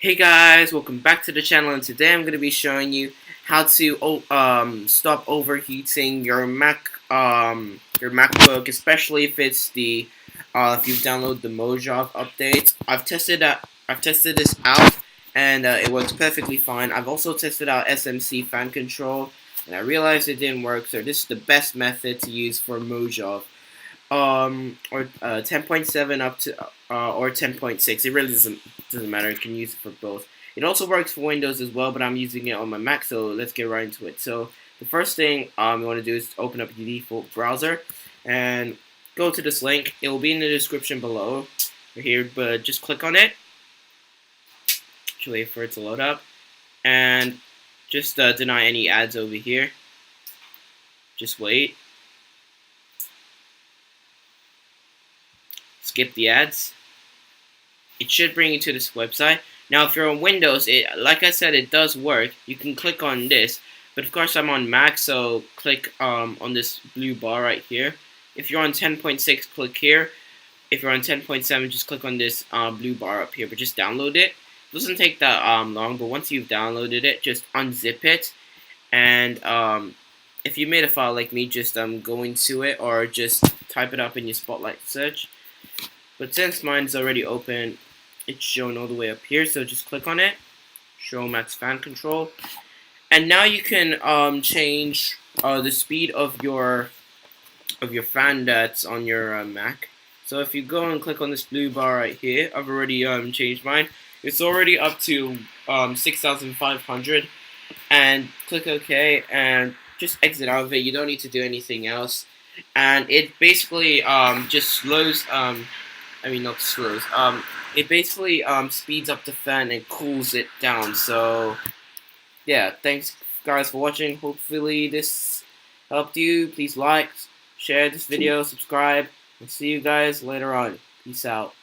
Hey guys, welcome back to the channel, and today I'm going to be showing you how to stop overheating your your MacBook, especially if it's the if you've downloaded the Mojave update. I've tested this out, and it works perfectly fine. I've also tested out SMC fan control, and I realized it didn't work. So this is the best method to use for Mojave. Or 10.7 up to or 10.6. It really doesn't matter. You can use it for both. It also works for Windows as well, but I'm using it on my Mac, so let's get right into it. So the first thing you want to do is open up your default browser and go to this link. It will be in the description below here, but just click on it. Just wait for it to load up, and just deny any ads over here. Just wait. Skip the ads. It should bring you to this website. Now, if you're on Windows, like I said, it does work. You can click on this, but of course I'm on Mac, so click on this blue bar right here. If you're on 10.6, click here. If you're on 10.7, just click on this blue bar up here, but just download it. It doesn't take that long, but once you've downloaded it, just unzip it, and if you made a file like me, just go into it or just type it up in your Spotlight search. But since mine's already open, it's shown all the way up here, so just click on it, show max fan control, and now you can change the speed of your fan that's on your Mac. So if you go and click on this blue bar right here, I've already changed mine. It's already up to 6,500, and click OK, and just exit out of it. You don't need to do anything else, and it basically just slows not slows. It basically speeds up the fan and cools it down. So yeah, thanks guys for watching. Hopefully this helped you. Please like, share this video, subscribe, and see you guys later on. Peace out.